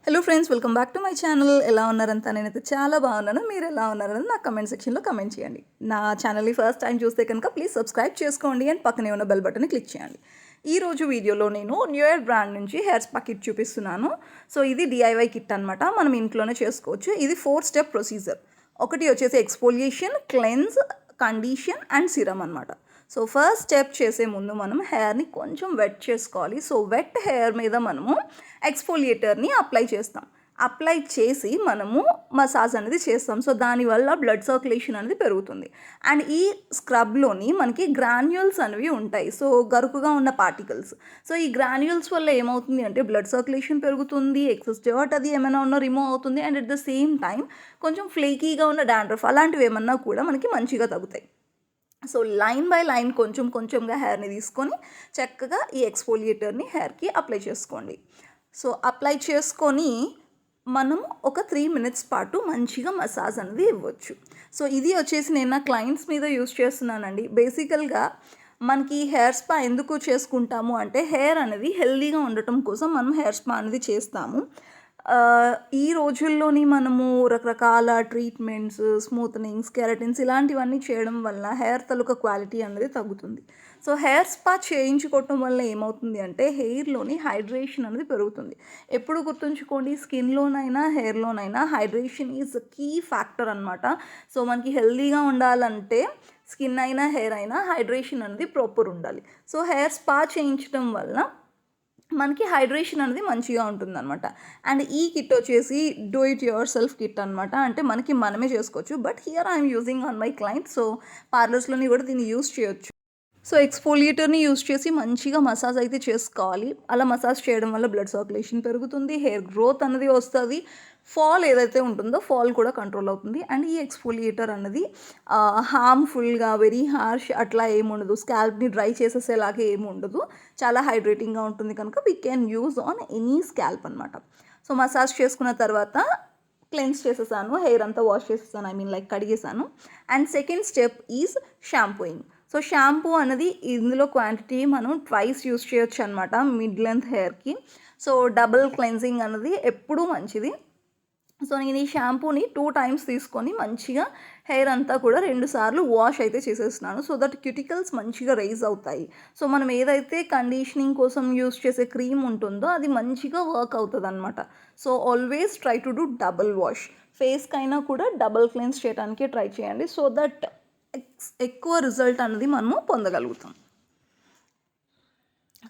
Hello friends, welcome back to my channel. ఎలా ఉన్నారంతా? నేనైతే చాలా బాగున్నాను. మీరు ఎలా ఉన్నారని నా కమెంట్ సెక్షన్లో కమెంట్ చేయండి. నా ఛానల్ని ఫస్ట్ టైం చూస్తే కనుక ప్లీజ్ సబ్స్క్రైబ్ చేసుకోండి అండ్ పక్కనే ఉన్న బెల్ బటన్ని క్లిక్ చేయండి. ఈరోజు వీడియోలో నేను న్యూ ఇయర్ బ్రాండ్ నుంచి హెయిర్ స్పా కిట్ చూపిస్తున్నాను. సో ఇది DIY కిట్ అనమాట. మనం ఇంట్లోనే చేసుకోవచ్చు. ఇది 4 స్టెప్ ప్రొసీజర్. ఒకటి వచ్చేసి exfoliation, cleanse, condition and serum అనమాట. సో ఫస్ట్ స్టెప్ చేసే ముందు మనం హెయిర్ని కొంచెం వెట్ చేసుకోవాలి. సో వెట్ హెయిర్ మీద మనము ఎక్స్ఫోలియేటర్ని అప్లై చేస్తాం. అప్లై చేసి మనము మసాజ్ అనేది చేస్తాం. సో దానివల్ల బ్లడ్ సర్క్యులేషన్ అనేది పెరుగుతుంది. అండ్ ఈ స్క్రబ్లోని మనకి గ్రాన్యూల్స్ అనేవి ఉంటాయి. సో గరుకుగా ఉన్న పార్టికల్స్. సో ఈ గ్రాన్యూల్స్ వల్ల ఏమవుతుంది అంటే బ్లడ్ సర్క్యులేషన్ పెరుగుతుంది, ఎక్సెస్ డర్ట్ అది ఏమైనా ఉన్నా రిమూవ్ అవుతుంది. And at the same time కొంచెం ఫ్లేకీగా ఉన్న డాండ్రఫ్ అలాంటివి ఏమన్నా కూడా మనకి మంచిగా తగ్గుతాయి. సో లైన్ బై లైన్ కొంచెంగా హెయిర్ని తీసుకొని చక్కగా ఈ ఎక్స్ఫోలియేటర్ని హెయిర్కి అప్లై చేసుకోండి. సో అప్లై చేసుకొని మనము ఒక 3 minutes పాటు మంచిగా మసాజ్ అనేది ఇవ్వచ్చు. సో ఇది వచ్చేసి నేను నా క్లయింట్స్ మీద యూస్ చేస్తున్నానండి. బేసికల్గా మనకి హెయిర్ స్పా ఎందుకు చేసుకుంటాము అంటే హెయిర్ అనేది హెల్దీగా ఉండటం కోసం మనం హెయిర్ స్పా అనేది చేస్తాము. ఈ రోజుల్లోని మనము రకరకాల ట్రీట్మెంట్స్, స్మూత్నింగ్స్, కెరటిన్స్ ఇలాంటివన్నీ చేయడం వల్ల హెయిర్ తాలూకా క్వాలిటీ అనేది తగ్గుతుంది. సో హెయిర్ స్పా చేయించుకోవటం వల్ల ఏమవుతుంది అంటే హెయిర్లోని హైడ్రేషన్ అనేది పెరుగుతుంది. ఎప్పుడు గుర్తుంచుకోండి, స్కిన్లోనైనా హెయిర్లోనైనా హైడ్రేషన్ ఈజ్ కీ ఫ్యాక్టర్ అనమాట. సో మనకి హెల్దీగా ఉండాలంటే స్కిన్ అయినా హెయిర్ అయినా హైడ్రేషన్ అనేది ప్రాపర్ ఉండాలి. సో హెయిర్ స్పా చేయించడం వల్ల మనకి హైడ్రేషన్ అనేది మంచిగా ఉంటుందన్నమాట. అండ్ ఈ కిట్ వచ్చేసి do it yourself kit అనమాట. అంటే మనమే చేసుకోవచ్చు. But here I'm using on my client. So పార్లర్స్లోని కూడా దీన్ని యూస్ చేయొచ్చు. సో ఎక్స్ఫోలియేటర్ని యూస్ చేసి మంచిగా మసాజ్ అయితే చేసుకోవాలి. అలా మసాజ్ చేయడం వల్ల బ్లడ్ సర్క్యులేషన్ పెరుగుతుంది, హెయిర్ గ్రోత్ అనేది వస్తుంది, ఫాల్ ఏదైతే ఉంటుందో ఫాల్ కూడా కంట్రోల్ అవుతుంది. అండ్ ఈ ఎక్స్ఫోలియేటర్ అన్నది హార్మ్ఫుల్గా వెరీ హార్ష్ అట్లా ఏముండదు, స్కాల్ప్ని డ్రై చేసేసేలాగే ఏమి ఉండదు, చాలా హైడ్రేటింగ్గా ఉంటుంది కనుక we can use on any scalp అనమాట. సో మసాజ్ చేసుకున్న తర్వాత క్లెన్స్ చేసేసాను, హెయిర్ అంతా వాష్ చేసేసాను, లైక్ కడిగేసాను. And second step is shampooing. So shampoo అనేది ఇందులో క్వాంటిటీ మనం ట్వైస్ యూస్ చేయొచ్చు అనమాట మిడ్ లెంత్ హెయిర్కి. సో డబుల్ క్లెన్జింగ్ అనేది ఎప్పుడూ మంచిది. సో నేను ఈ షాంపూని 2 times తీసుకొని మంచిగా హెయిర్ అంతా కూడా 2 సార్లు వాష్ అయితే చేసేస్తున్నాను. సో దట్ క్యూటికల్స్ మంచిగా రైజ్ అవుతాయి. సో మనం ఏదైతే కండిషనింగ్ కోసం యూస్ చేసే క్రీమ్ ఉంటుందో అది మంచిగా వర్క్ అవుతుంది అనమాట. So always try to do double wash. ఫేస్కి అయినా కూడా డబుల్ క్లెన్స్ చేయడానికి ట్రై చేయండి. సో దట్ ఎక్కువ రిజల్ట్ అనేది మనము పొందగలుగుతాం.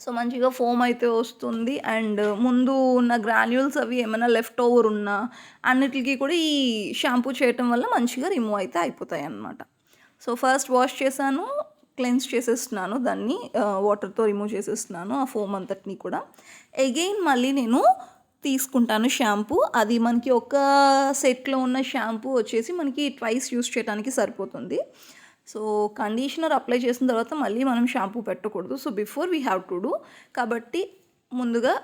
సో మంచిగా ఫోమ్ అయితే వస్తుంది. అండ్ ముందు ఉన్న గ్రాన్యూల్స్ అవి ఏమైనా లెఫ్ట్ ఓవర్ ఉన్నా అన్నిటికీ కూడా ఈ షాంపూ చేయటం వల్ల మంచిగా రిమూవ్ అయితే అయిపోతాయి అన్నమాట. సో ఫస్ట్ వాష్ చేశాను, క్లెన్స్ చేసేస్తున్నాను, దాన్ని వాటర్తో రిమూవ్ చేసేస్తున్నాను ఆ ఫోమ్ అంతటిని కూడా. అగైన్ మళ్ళీ నేను తీసుకుంటాను షాంపూ. అది మనకి ఒక సెట్లో ఉన్న షాంపూ వచ్చేసి మనకి ట్వైస్ యూస్ చేయడానికి సరిపోతుంది. సో కండిషనర్ అప్లై చేసిన తర్వాత మళ్ళీ మనం షాంపూ పెట్టకూడదు. So before we have to do, కాబట్టి ముందుగా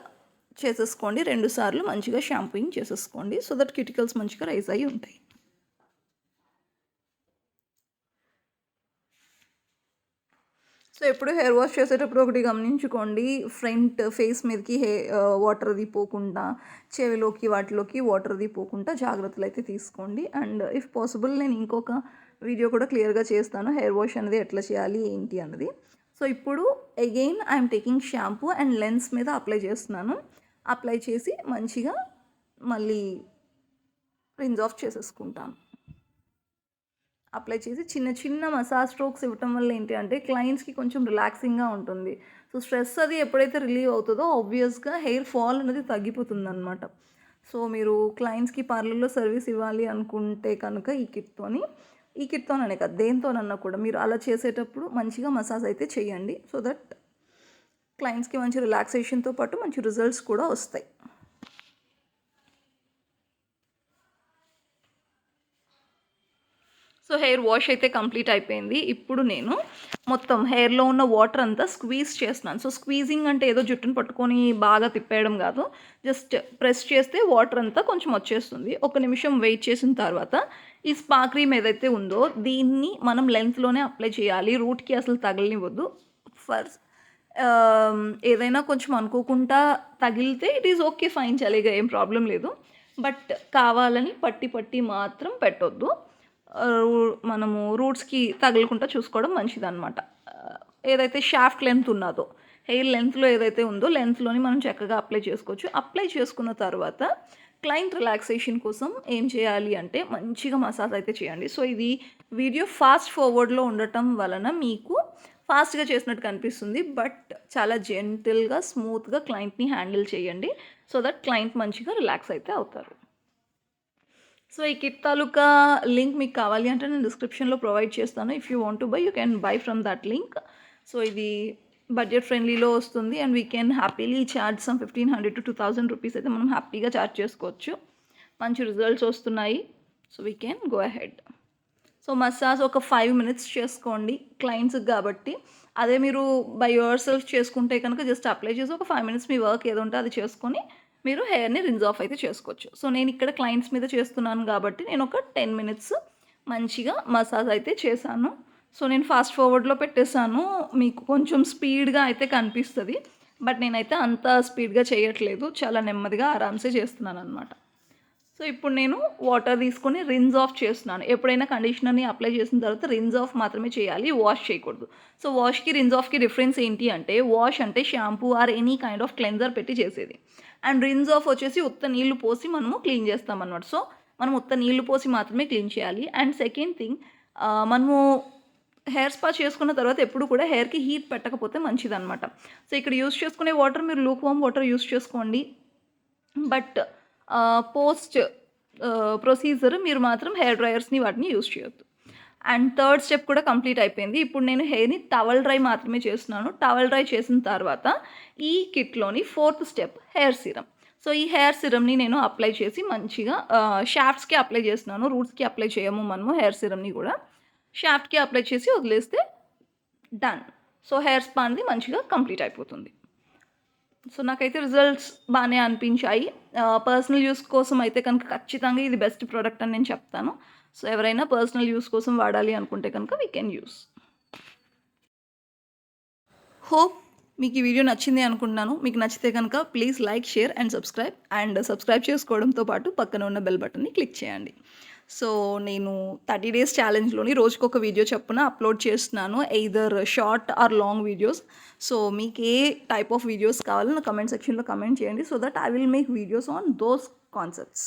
చేసేసుకోండి, 2 సార్లు మంచిగా షాంపూయింగ్ చేసేసుకోండి. సో దట్ క్యూటికల్స్ మంచిగా రైజ్ అయ్యి ఉంటాయి. సో ఎప్పుడు హెయిర్ వాష్ చేసేటప్పుడు ఒకటి గమనించుకోండి, ఫ్రంట్ ఫేస్ మీదకి వాటర్ అది పోకుండా, చెవిలోకి వాటిలోకి వాటర్ అది పోకుండా జాగ్రత్తలు అయితే తీసుకోండి. అండ్ ఇఫ్ పాసిబుల్ నేను ఇంకొక వీడియో కూడా క్లియర్గా చేస్తాను హెయిర్ వాష్ అనేది ఎట్లా చేయాలి ఏంటి అన్నది. సో ఇప్పుడు again I'm taking shampoo and lens మీద అప్లై చేస్తున్నాను. అప్లై చేసి మంచిగా మళ్ళీ రిన్స్ ఆఫ్ చేసేసుకుంటాను. అప్లై చేసి చిన్న మసాజ్ స్ట్రోక్స్ ఇవ్వటం వల్ల ఏంటి అంటే క్లయింట్స్కి కొంచెం రిలాక్సింగ్గా ఉంటుంది. సో స్ట్రెస్ అది ఎప్పుడైతే రిలీవ్ అవుతుందో ఆబ్వియస్గా హెయిర్ ఫాల్ అనేది తగ్గిపోతుంది అనమాట. సో మీరు క్లయింట్స్కి పార్లర్లో సర్వీస్ ఇవ్వాలి అనుకుంటే కనుక ఈ కిట్తోనే కాదు దేంతోనన్నా కూడా మీరు అలా చేసేటప్పుడు మంచిగా మసాజ్ అయితే చేయండి. సో దట్ క్లయింట్స్కి మంచి రిలాక్సేషన్తో పాటు మంచి రిజల్ట్స్ కూడా వస్తాయి. సో హెయిర్ వాష్ అయితే కంప్లీట్ అయిపోయింది. ఇప్పుడు నేను మొత్తం హెయిర్లో ఉన్న వాటర్ అంతా స్క్వీజ్ చేస్తున్నాను. సో స్క్వీజింగ్ అంటే ఏదో జుట్టును పట్టుకొని బాగా తిప్పేయడం కాదు, జస్ట్ ప్రెస్ చేస్తే వాటర్ అంతా కొంచెం వచ్చేస్తుంది. 1 నిమిషం వెయిట్ చేసిన తర్వాత ఈ స్పా క్రీమ్ ఏదైతే ఉందో దీన్ని మనం లెంత్లోనే అప్లై చేయాలి, రూట్కి అసలు తగలనివ్వద్దు. ఫస్ట్ ఏదైనా కొంచెం అనుకోకుండా తగిలితే ఇట్ ఈజ్ ఓకే, ఫైన్, చలిగా ఏం ప్రాబ్లం లేదు. బట్ కావాలని పట్టి పట్టి మాత్రం పెట్టొద్దు. మనము రూట్స్కి తగలకుండా చూసుకోవడం మంచిదన్నమాట. ఏదైతే షాఫ్ట్ లెంత్ ఉన్నదో, హెయిర్ లెంత్లో ఏదైతే ఉందో లెంత్లోని మనం చక్కగా అప్లై చేసుకోవచ్చు. అప్లై చేసుకున్న తర్వాత క్లయింట్ రిలాక్సేషన్ కోసం ఏం చేయాలి అంటే మంచిగా మసాజ్ అయితే చేయండి. సో ఇది వీడియో ఫాస్ట్ ఫార్వర్డ్లో ఉండటం వలన మీకు ఫాస్ట్గా చేసినట్టు కనిపిస్తుంది, బట్ చాలా జెంటిల్గా స్మూత్గా క్లయింట్ని హ్యాండిల్ చేయండి. సో దట్ క్లయింట్ మంచిగా రిలాక్స్ అయితే అవుతారు. సో ఈ కిట్ తాలూకా లింక్ మీకు కావాలి అంటే నేను డిస్క్రిప్షన్లో ప్రొవైడ్ చేస్తాను. If you want to buy you can buy from that link. So ఇది బడ్జెట్ ఫ్రెండ్లీలో వస్తుంది and we can happily charge some 1500 to 2000 rupees అయితే మనం హ్యాపీగా ఛార్జ్ చేసుకోవచ్చు. మంచి రిజల్ట్స్ వస్తున్నాయి. So we can go ahead. So massage ఒక 5 minutes చేసుకోండి క్లయింట్స్కి కాబట్టి. అదే మీరు బై యువర్ సెల్ఫ్ చేసుకుంటే కనుక జస్ట్ అప్లై చేసి ఒక 5 minutes మీ వర్క్ ఏదో ఉంటే అది చేసుకొని మీరు హెయిర్ని రిన్స్ ఆఫ్ అయితే చేసుకోవచ్చు. సో నేను ఇక్కడ క్లయింట్స్ మీద చేస్తున్నాను కాబట్టి నేను ఒక 10 minutes మంచిగా మసాజ్ అయితే చేశాను. సో నేను ఫాస్ట్ ఫార్వర్డ్లో పెట్టేశాను, మీకు కొంచెం స్పీడ్గా అయితే కనిపిస్తుంది, బట్ నేనైతే అంత స్పీడ్గా చేయట్లేదు, చాలా నెమ్మదిగా ఆరామ్సే చేస్తున్నాను అనమాట. సో ఇప్పుడు నేను వాటర్ తీసుకొని రిన్స్ ఆఫ్ చేస్తున్నాను. ఎప్పుడైనా కండిషనర్ని అప్లై చేసిన తర్వాత రిన్స్ ఆఫ్ మాత్రమే చేయాలి, వాష్ చేయకూడదు. సో వాష్కి రిన్స్ ఆఫ్కి డిఫరెన్స్ ఏంటి అంటే, వాష్ అంటే shampoo or any kind of cleanser పెట్టి చేసేది, అండ్ రిన్స్ ఆఫ్ వచ్చేసి ఉత్త నీళ్లు పోసి మనము క్లీన్ చేస్తాం అన్నమాట. సో మనం ఉత్త నీళ్లు పోసి మాత్రమే క్లీన్ చేయాలి. అండ్ సెకండ్ థింగ్, మనము హెయిర్ స్పా చేసుకున్న తర్వాత ఎప్పుడు కూడా హెయిర్కి హీట్ పెట్టకపోతే మంచిదన్నమాట. సో ఇక్కడ యూస్ చేసుకునే వాటర్ మీరు లూక్ వామ్ వాటర్ యూస్ చేసుకోండి, బట్ పోస్ట్ ప్రొసీజర్ మీరు మాత్రం హెయిర్ డ్రయర్స్ని వాటిని యూస్ చేయొద్దు. అండ్ థర్డ్ స్టెప్ కూడా కంప్లీట్ అయిపోయింది. ఇప్పుడు నేను హెయిర్ని టవల్ డ్రై మాత్రమే చేస్తున్నాను. టవల్ డ్రై చేసిన తర్వాత ఈ కిట్లోని 4th step hair serum. So ఈ హెయిర్ సిరమ్ని నేను అప్లై చేసి మంచిగా షాఫ్ట్స్కి అప్లై చేస్తున్నాను, రూట్స్కి అప్లై చేయము మనము హెయిర్ సిరమ్ని కూడా. షాఫ్ట్కి అప్లై చేసి వదిలేస్తే డన్. సో హెయిర్ స్పా అనేది మంచిగా కంప్లీట్ అయిపోతుంది. సో నాకైతే రిజల్ట్స్ బాగానే అనిపించాయి. పర్సనల్ యూస్ కోసం అయితే కనుక ఖచ్చితంగా ఇది బెస్ట్ ప్రోడక్ట్ అని నేను చెప్తాను. సో ఎవరైనా పర్సనల్ యూస్ కోసం వాడాలి అనుకుంటే కనుక వీ కెన్ యూస్. హోప్ మీకు ఈ వీడియో నచ్చింది అనుకుంటున్నాను. మీకు నచ్చితే కనుక please like, share and subscribe. And subscribe చేసుకోవడంతో పాటు పక్కన ఉన్న బెల్ బటన్ని క్లిక్ చేయండి. సో నేను 30 days ఛాలెంజ్లోని రోజుకొక వీడియో చొప్పున అప్లోడ్ చేస్తున్నాను, either short or long videos. So మీకు ఏ టైప్ ఆఫ్ వీడియోస్ కావాలో నా కమెంట్ సెక్షన్లో కమెంట్ చేయండి, so that I will make videos on those concepts.